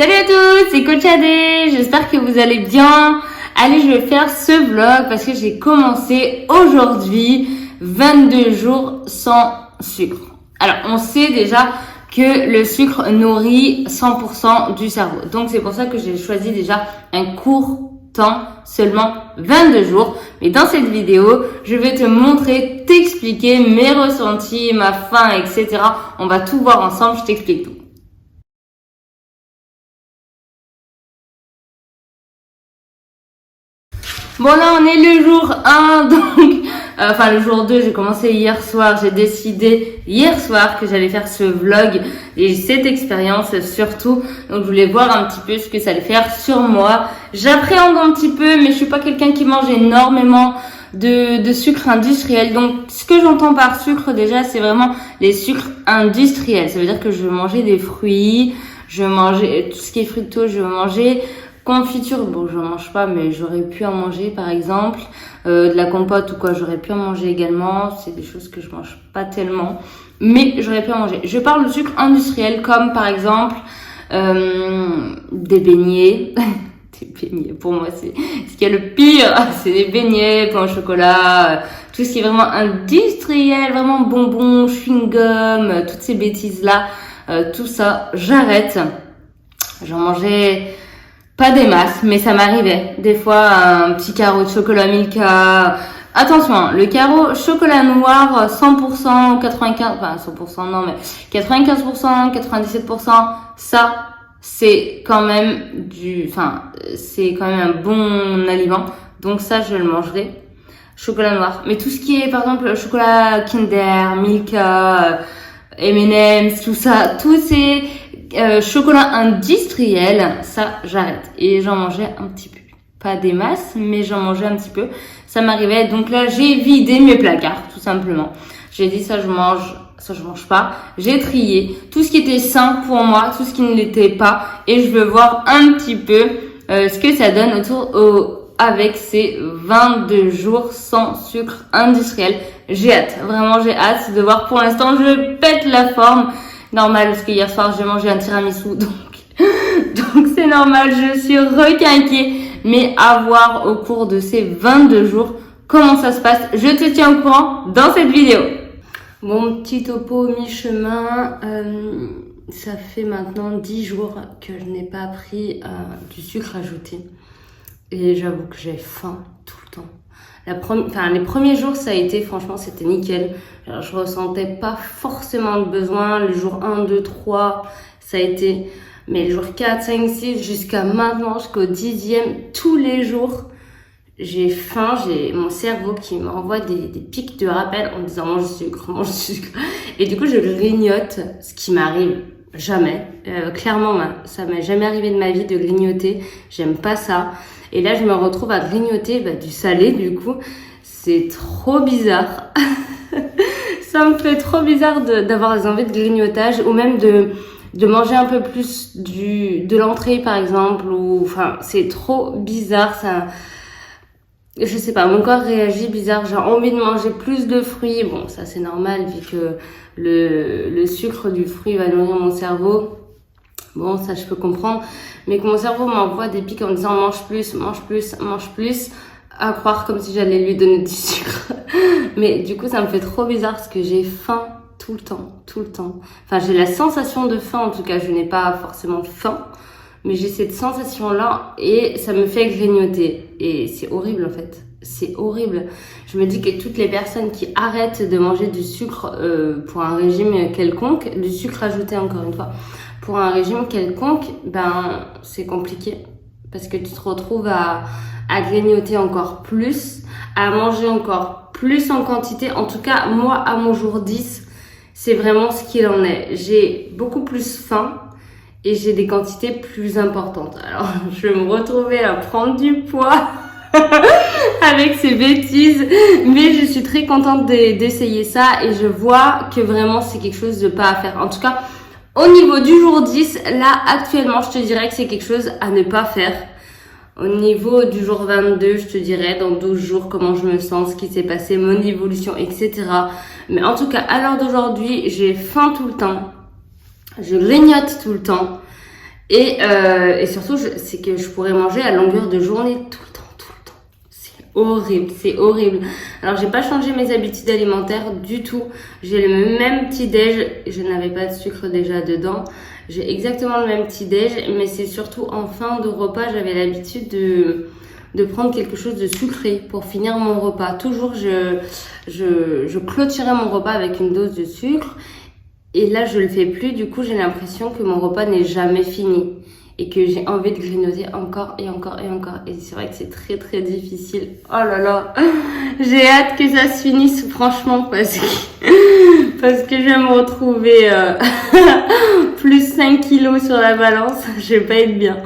Salut à tous, c'est Coach Adé, j'espère que vous allez bien. Allez, je vais faire ce vlog parce que j'ai commencé aujourd'hui 22 jours sans sucre. Alors, on sait déjà que le sucre nourrit 100% du cerveau. Donc, c'est pour ça que j'ai choisi déjà un court temps, seulement 22 jours. Mais dans cette vidéo, je vais te montrer, t'expliquer mes ressentis, ma faim, etc. On va tout voir ensemble, je t'explique tout. Bon là on est le jour 1, donc le jour 2, j'ai commencé hier soir, j'ai décidé hier soir que j'allais faire ce vlog et cette expérience surtout, donc je voulais voir un petit peu ce que ça allait faire sur moi. J'appréhende un petit peu mais je suis pas quelqu'un qui mange énormément de sucre industriel, donc ce que j'entends par sucre déjà c'est vraiment les sucres industriels, ça veut dire que je vais manger des fruits, je vais manger tout ce qui est fructose, je vais manger confiture, bon je mange pas mais j'aurais pu en manger par exemple, de la compote ou quoi j'aurais pu en manger également, c'est des choses que je mange pas tellement mais j'aurais pu en manger. Je parle de sucre industriel comme par exemple des beignets. Des beignets pour moi c'est ce qui est le pire, c'est des beignets, pain au chocolat, tout ce qui est vraiment industriel, vraiment bonbons, chewing-gum, toutes ces bêtises là, tout ça j'arrête. J'en mangeais pas des masses, mais ça m'arrivait. Des fois, un petit carreau de chocolat Milka. Attention, hein, le carreau chocolat noir, 100%, 95%, enfin 100% non, mais 95%, 97%, ça, c'est quand même c'est quand même un bon aliment. Donc ça, je le mangerai. Chocolat noir. Mais tout ce qui est, par exemple, chocolat Kinder, Milka, M&M's, tout ça, tous ces chocolat industriel, ça j'arrête. Et j'en mangeais un petit peu. Pas des masses, mais j'en mangeais un petit peu. Ça m'arrivait. Donc là, j'ai vidé mes placards, tout simplement. J'ai dit ça je mange pas. J'ai trié tout ce qui était sain pour moi, tout ce qui ne l'était pas. Et je veux voir un petit peu ce que ça donne avec ces 22 jours sans sucre industriel. J'ai hâte, vraiment j'ai hâte de voir. Pour l'instant, je pète la forme. Normal, parce que hier soir, j'ai mangé un tiramisu, donc c'est normal, je suis requinquée. Mais à voir au cours de ces 22 jours, comment ça se passe, je te tiens au courant dans cette vidéo. Bon, petit topo mi-chemin, ça fait maintenant 10 jours que je n'ai pas pris du sucre ajouté. Et j'avoue que j'ai faim tout le temps. Les premiers jours, ça a été, franchement, c'était nickel. Alors, je ressentais pas forcément le besoin. Le jour 1, 2, 3, ça a été... Mais le jour 4, 5, 6, jusqu'à maintenant, jusqu'au 10e, tous les jours, j'ai faim. J'ai mon cerveau qui m'envoie des pics de rappel en me disant mange du sucre, mange du sucre. Et du coup, je grignote, ce qui m'arrive jamais. Clairement, ça m'est jamais arrivé de ma vie de grignoter. J'aime pas ça. Et là, je me retrouve à grignoter du salé, du coup. C'est trop bizarre. Ça me fait trop bizarre d'avoir des envies de grignotage ou même de manger un peu plus de l'entrée, par exemple. C'est trop bizarre, ça. Je sais pas, mon corps réagit bizarre. J'ai envie de manger plus de fruits. Bon, ça, c'est normal vu que le sucre du fruit va nourrir mon cerveau. Bon, ça, je peux comprendre. Mais que mon cerveau m'envoie des pics en me disant mange plus, mange plus, mange plus, à croire comme si j'allais lui donner du sucre. Mais du coup, ça me fait trop bizarre parce que j'ai faim tout le temps, tout le temps. Enfin, j'ai la sensation de faim, en tout cas, je n'ai pas forcément faim, mais j'ai cette sensation-là et ça me fait grignoter. Et c'est horrible, en fait. C'est horrible. Je me dis que toutes les personnes qui arrêtent de manger du sucre pour un régime quelconque, du sucre ajouté encore une fois, pour un régime quelconque, c'est compliqué. Parce que tu te retrouves à grignoter encore plus, à manger encore plus en quantité. En tout cas, moi, à mon jour 10, c'est vraiment ce qu'il en est. J'ai beaucoup plus faim et j'ai des quantités plus importantes. Alors, je vais me retrouver à prendre du poids avec ces bêtises, mais je suis très contente d'essayer ça et je vois que vraiment c'est quelque chose de pas à faire. En tout cas, au niveau du jour 10, là actuellement je te dirais que c'est quelque chose à ne pas faire. Au niveau du jour 22, je te dirais dans 12 jours comment je me sens, ce qui s'est passé, mon évolution, etc. Mais en tout cas, à l'heure d'aujourd'hui, j'ai faim tout le temps. Je grignote tout le temps. Et surtout, c'est que je pourrais manger à longueur de journée tout le temps. C'est horrible. Alors, j'ai pas changé mes habitudes alimentaires du tout. J'ai le même petit déj. Je n'avais pas de sucre déjà dedans. J'ai exactement le même petit déj, mais c'est surtout en fin de repas, j'avais l'habitude de prendre quelque chose de sucré pour finir mon repas. Toujours, je clôturais mon repas avec une dose de sucre. Et là, je le fais plus. Du coup, j'ai l'impression que mon repas n'est jamais fini. Et que j'ai envie de grignoter encore et encore et encore. Et c'est vrai que c'est très très difficile. Oh là là, j'ai hâte que ça se finisse, franchement, parce que je vais me retrouver plus 5 kilos sur la balance. Je vais pas être bien.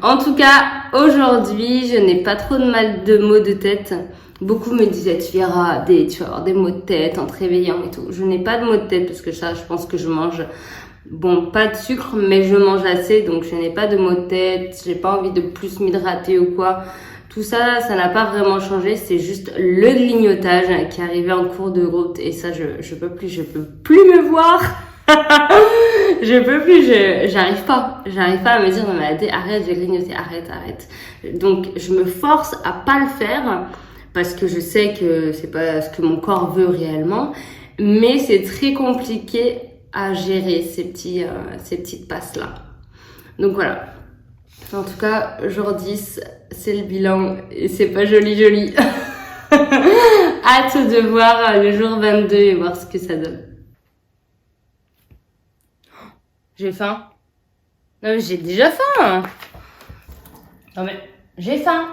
En tout cas, aujourd'hui, je n'ai pas trop de maux de tête. Beaucoup me disaient, tu vas avoir des maux de tête en te réveillant et tout. Je n'ai pas de maux de tête parce que ça, je pense que je mange... Bon, pas de sucre, mais je mange assez, donc je n'ai pas de maux de tête, j'ai pas envie de plus m'hydrater ou quoi. Tout ça, ça n'a pas vraiment changé, c'est juste le grignotage qui est arrivé en cours de route, et ça, je peux plus me voir. Je peux plus, j'arrive pas à me dire, non mais Adé, arrête, je vais grignoter, arrête. Donc, je me force à pas le faire, parce que je sais que c'est pas ce que mon corps veut réellement, mais c'est très compliqué à gérer ces petites passes-là. Donc voilà. En tout cas, jour 10, c'est le bilan et c'est pas joli. Hâte de voir le jour 22 et voir ce que ça donne. J'ai faim. Non mais j'ai déjà faim. Non mais j'ai faim.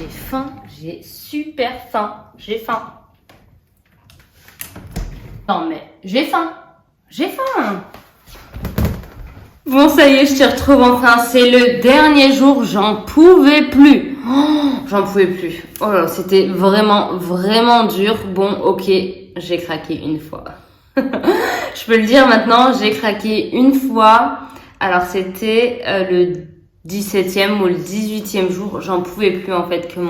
J'ai faim, j'ai super faim, j'ai faim. Non mais j'ai faim. Bon ça y est, je t'y retrouve enfin, c'est le dernier jour, j'en pouvais plus. Oh là, c'était vraiment dur. Bon ok, j'ai craqué une fois. Je peux le dire maintenant, j'ai craqué une fois. Alors c'était le 17e ou le 18e jour, j'en pouvais plus en fait que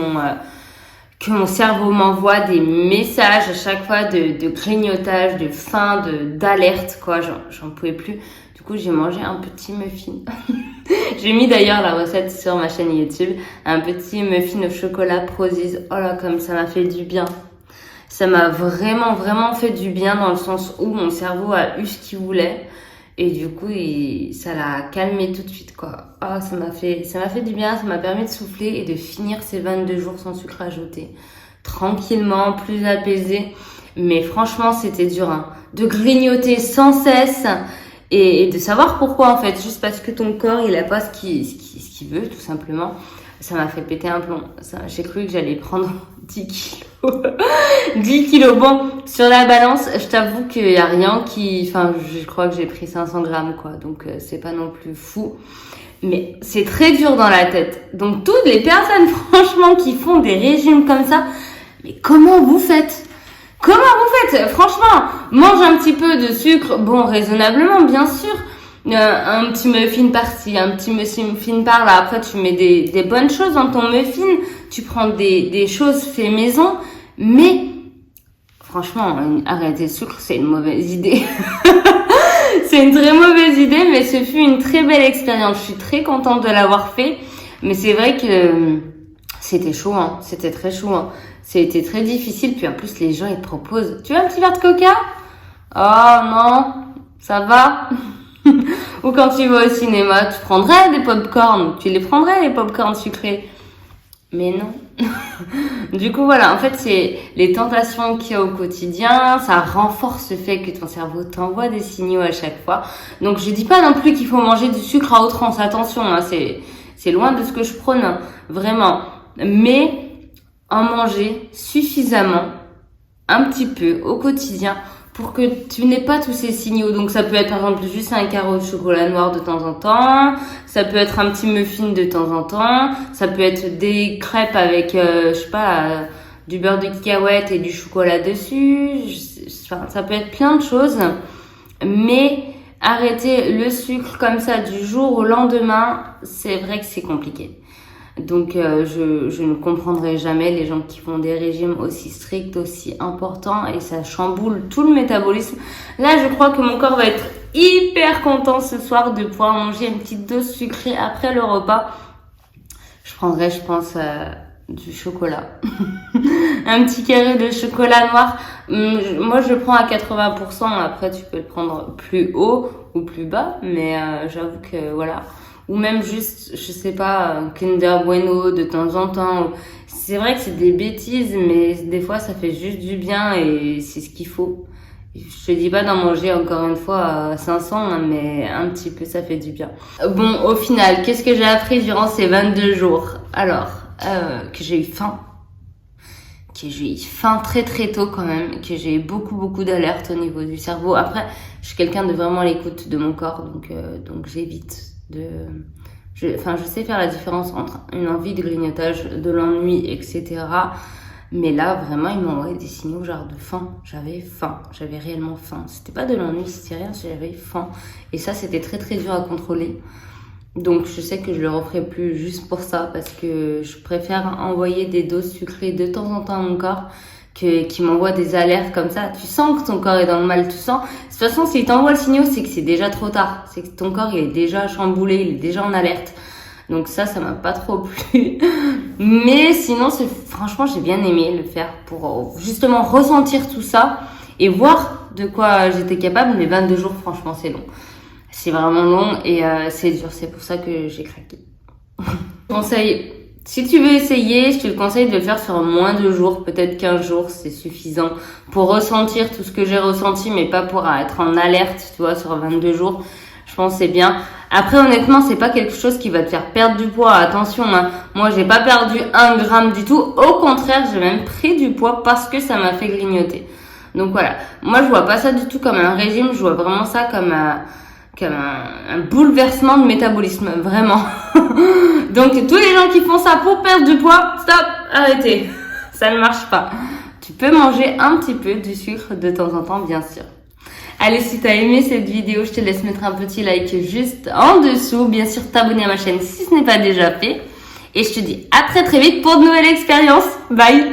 mon cerveau m'envoie des messages à chaque fois de grignotage, de faim, d'alerte quoi, j'en pouvais plus. Du coup, j'ai mangé un petit muffin. J'ai mis d'ailleurs la recette sur ma chaîne YouTube, un petit muffin au chocolat Prozis. Oh là, comme ça m'a fait du bien. Ça m'a vraiment fait du bien dans le sens où mon cerveau a eu ce qu'il voulait. Et du coup, ça l'a calmé tout de suite, quoi. Oh, ça m'a fait du bien, ça m'a permis de souffler et de finir ces 22 jours sans sucre ajouté. Tranquillement, plus apaisé. Mais franchement, c'était dur, hein. De grignoter sans cesse et de savoir pourquoi, en fait. Juste parce que ton corps, il a pas ce qu'il veut, tout simplement. Ça m'a fait péter un plomb. J'ai cru que j'allais prendre 10 kilos. 10 kilos. Bon, sur la balance, je t'avoue qu'il y a rien je crois que j'ai pris 500 grammes, quoi. Donc, c'est pas non plus fou. Mais c'est très dur dans la tête. Donc, toutes les personnes, franchement, qui font des régimes comme ça, mais comment vous faites? Franchement, mange un petit peu de sucre, bon, raisonnablement, bien sûr. Un petit muffin par-ci, un petit muffin par-là. Après, tu mets des bonnes choses dans ton muffin. Tu prends des choses fait maison. Mais, franchement, arrêter le sucre, c'est une mauvaise idée. C'est une très mauvaise idée, mais ce fut une très belle expérience. Je suis très contente de l'avoir fait. Mais c'est vrai que c'était chaud, hein. C'était très chaud, hein. C'était très difficile. Puis en plus, les gens, ils te proposent, tu veux un petit verre de coca? Oh non, ça va? Ou quand tu vas au cinéma, tu prendrais des pop-corn. Tu les prendrais, les pop-corn sucrés. Mais non. Du coup, voilà. En fait, c'est les tentations qu'il y a au quotidien. Ça renforce le fait que ton cerveau t'envoie des signaux à chaque fois. Donc, je dis pas non plus qu'il faut manger du sucre à outrance. Attention, hein, c'est loin de ce que je prône. Hein, vraiment. Mais, en manger suffisamment, un petit peu, au quotidien, pour que tu n'aies pas tous ces signaux. Donc ça peut être par exemple juste un carreau de chocolat noir de temps en temps, ça peut être un petit muffin de temps en temps, ça peut être des crêpes avec, du beurre de cacahuète et du chocolat dessus, ça peut être plein de choses, mais arrêter le sucre comme ça du jour au lendemain, c'est vrai que c'est compliqué. Donc je ne comprendrai jamais les gens qui font des régimes aussi stricts, aussi importants, et ça chamboule tout le métabolisme. Là, je crois que mon corps va être hyper content ce soir de pouvoir manger une petite dose sucrée après le repas. Je prendrai, je pense, du chocolat. Un petit carré de chocolat noir. Moi, je le prends à 80%. Après, tu peux le prendre plus haut ou plus bas, mais j'avoue que voilà. Ou même juste, je sais pas, Kinder Bueno de temps en temps. C'est vrai que c'est des bêtises, mais des fois ça fait juste du bien et c'est ce qu'il faut. Je te dis pas d'en manger encore une fois à 500, hein, mais un petit peu ça fait du bien. Bon, au final, qu'est-ce que j'ai appris durant ces 22 jours? Alors, que j'ai eu faim. Que j'ai eu faim très très tôt quand même, que j'ai eu beaucoup d'alertes au niveau du cerveau. Après, je suis quelqu'un de vraiment à l'écoute de mon corps, donc j'évite je sais faire la différence entre une envie de grignotage, de l'ennui, etc. Mais là, vraiment, ils m'ont envoyé des signaux genre de faim. J'avais réellement faim. C'était pas de l'ennui, c'était rien, j'avais faim. Et ça, c'était très très dur à contrôler. Donc je sais que je le referai plus juste pour ça, parce que je préfère envoyer des doses sucrées de temps en temps à mon corps qui m'envoie des alertes comme ça. Tu sens que ton corps est dans le mal, tu sens. De toute façon, s'il t'envoie le signal, c'est que c'est déjà trop tard. C'est que ton corps, il est déjà chamboulé, il est déjà en alerte. Donc ça m'a pas trop plu. Mais sinon, franchement, j'ai bien aimé le faire pour justement ressentir tout ça et voir de quoi j'étais capable. Mais 22 jours, franchement, c'est long. C'est vraiment long et c'est dur. C'est pour ça que j'ai craqué. Conseil. Si tu veux essayer, je te le conseille de le faire sur moins de jours, peut-être 15 jours, c'est suffisant pour ressentir tout ce que j'ai ressenti, mais pas pour être en alerte, tu vois, sur 22 jours. Je pense que c'est bien. Après, honnêtement, c'est pas quelque chose qui va te faire perdre du poids. Attention, hein. Moi, j'ai pas perdu 1 gramme du tout. Au contraire, j'ai même pris du poids parce que ça m'a fait grignoter. Donc voilà. Moi, je vois pas ça du tout comme un régime. Je vois vraiment ça comme un bouleversement de métabolisme, vraiment. Donc tous les gens qui font ça pour perdre du poids, stop, arrêtez, ça ne marche pas. Tu peux manger un petit peu du sucre de temps en temps, bien sûr. Allez, si t'as aimé cette vidéo, je te laisse mettre un petit like juste en dessous, bien sûr t'abonner à ma chaîne si ce n'est pas déjà fait, et je te dis à très vite pour de nouvelles expériences. Bye.